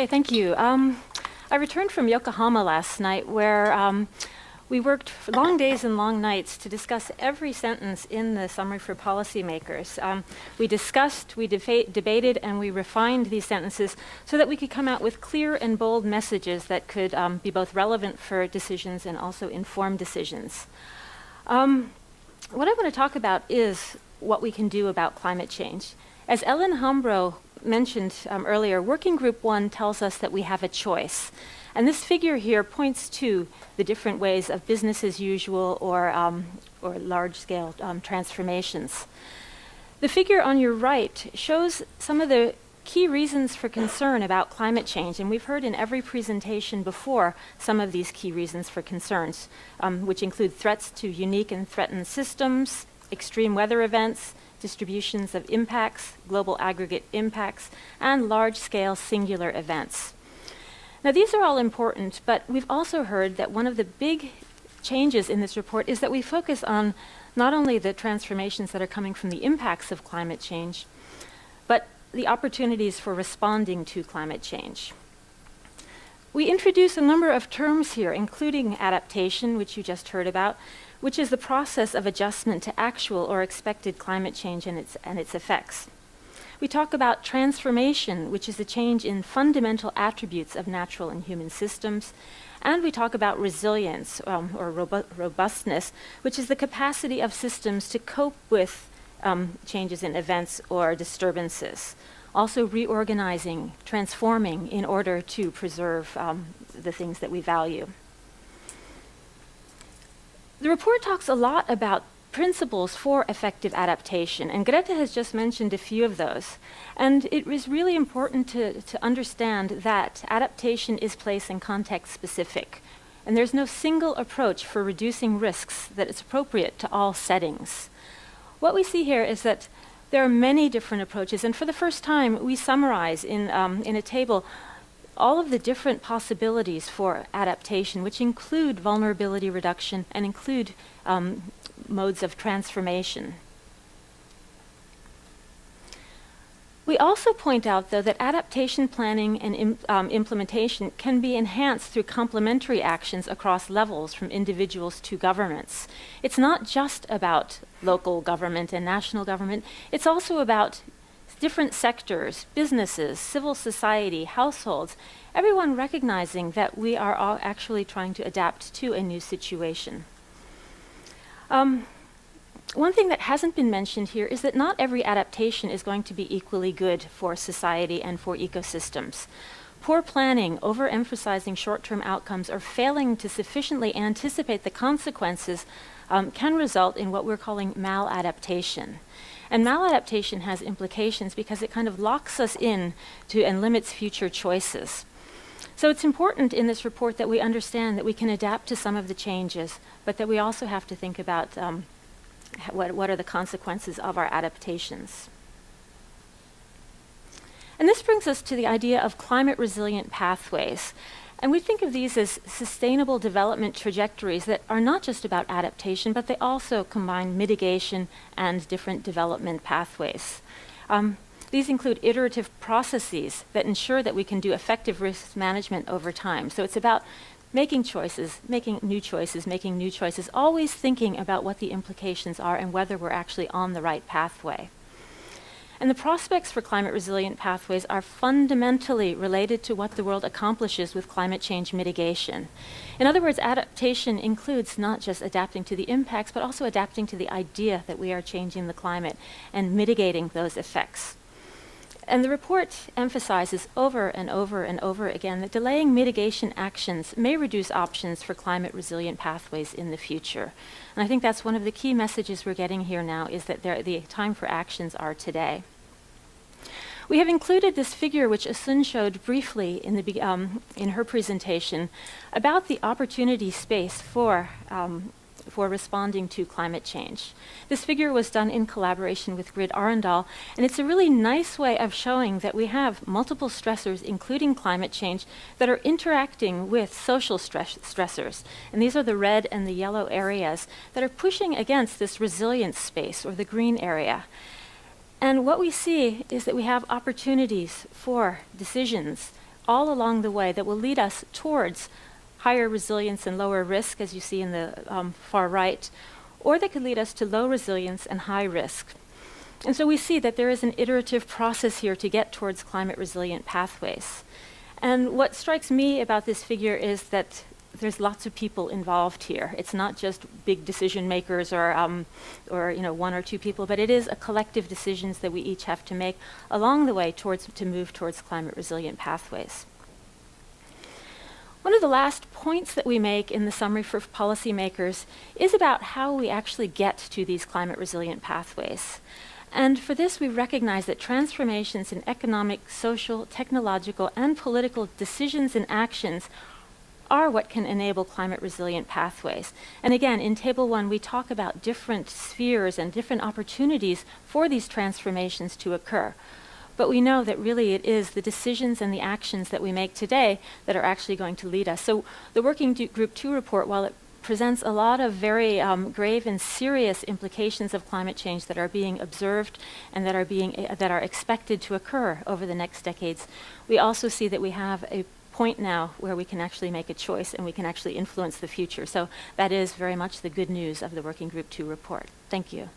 Okay, thank you. I returned from Yokohama last night where we worked long days and long nights to discuss every sentence in the summary for policymakers. We discussed, we debated, and we refined these sentences so that we could come out with clear and bold messages that could be both relevant for decisions and also inform decisions. What I want to talk about is what we can do about climate change. As Ellen Hambro mentioned earlier, Working Group 1 tells us that we have a choice. And this figure here points to the different ways of business as usual or large-scale transformations. The figure on your right shows some of the key reasons for concern about climate change, and we've heard in every presentation before some of these key reasons for concerns, which include threats to unique and threatened systems, extreme weather events, distributions of impacts, global aggregate impacts, and large-scale singular events. Now, these are all important, but we've also heard that one of the big changes in this report is that we focus on not only the transformations that are coming from the impacts of climate change, but the opportunities for responding to climate change. We introduce a number of terms here, including adaptation, which you just heard about, which is the process of adjustment to actual or expected climate change and its effects. We talk about transformation, which is a change in fundamental attributes of natural and human systems. And we talk about resilience or robustness, which is the capacity of systems to cope with changes in events or disturbances. Also reorganizing, transforming in order to preserve the things that we value. The report talks a lot about principles for effective adaptation, and Grete has just mentioned a few of those. And it is really important to understand that adaptation is place and context specific, and there's no single approach for reducing risks that is appropriate to all settings. What we see here is that there are many different approaches, and for the first time we summarize in a table all of the different possibilities for adaptation, which include vulnerability reduction and include modes of transformation. We also point out, though, that adaptation planning and implementation can be enhanced through complementary actions across levels from individuals to governments. It's not just about local government and national government, it's also about different sectors, businesses, civil society, households, everyone recognizing that we are all actually trying to adapt to a new situation. One thing that hasn't been mentioned here is that not every adaptation is going to be equally good for society and for ecosystems. Poor planning, overemphasizing short-term outcomes, or failing to sufficiently anticipate the consequences can result in what we're calling maladaptation. And maladaptation has implications because it kind of locks us in to and limits future choices. So it's important in this report that we understand that we can adapt to some of the changes, but that we also have to think about what are the consequences of our adaptations. And this brings us to the idea of climate resilient pathways. And we think of these as sustainable development trajectories that are not just about adaptation, but they also combine mitigation and different development pathways. These include iterative processes that ensure that we can do effective risk management over time. So it's about making choices, making new choices, always thinking about what the implications are and whether we're actually on the right pathway. And the prospects for climate resilient pathways are fundamentally related to what the world accomplishes with climate change mitigation. In other words, adaptation includes not just adapting to the impacts, but also adapting to the idea that we are changing the climate and mitigating those effects. And the report emphasizes over and over and over again that delaying mitigation actions may reduce options for climate resilient pathways in the future. And I think that's one of the key messages we're getting here now, is that the time for actions are today. We have included this figure, which Asun showed briefly in her presentation, about the opportunity space for responding to climate change. This figure was done in collaboration with Grid Arendal, and it's a really nice way of showing that we have multiple stressors, including climate change, that are interacting with social stressors. And these are the red and the yellow areas that are pushing against this resilience space, or the green area. And what we see is that we have opportunities for decisions all along the way that will lead us towards higher resilience and lower risk, as you see in the far right, or they could lead us to low resilience and high risk. And so we see that there is an iterative process here to get towards climate resilient pathways. And what strikes me about this figure is that there's lots of people involved here. It's not just big decision makers or one or two people, but it is a collective decisions that we each have to make along the way to move towards climate resilient pathways. One of the last points that we make in the summary for policymakers is about how we actually get to these climate resilient pathways. And for this, we recognize that transformations in economic, social, technological, and political decisions and actions are what can enable climate resilient pathways. And again, in Table 1, we talk about different spheres and different opportunities for these transformations to occur. But we know that really it is the decisions and the actions that we make today that are actually going to lead us. So the Working Group 2 report, while it presents a lot of very grave and serious implications of climate change that are being observed and that are expected to occur over the next decades, we also see that we have a point now where we can actually make a choice and we can actually influence the future. So that is very much the good news of the Working Group 2 report. Thank you.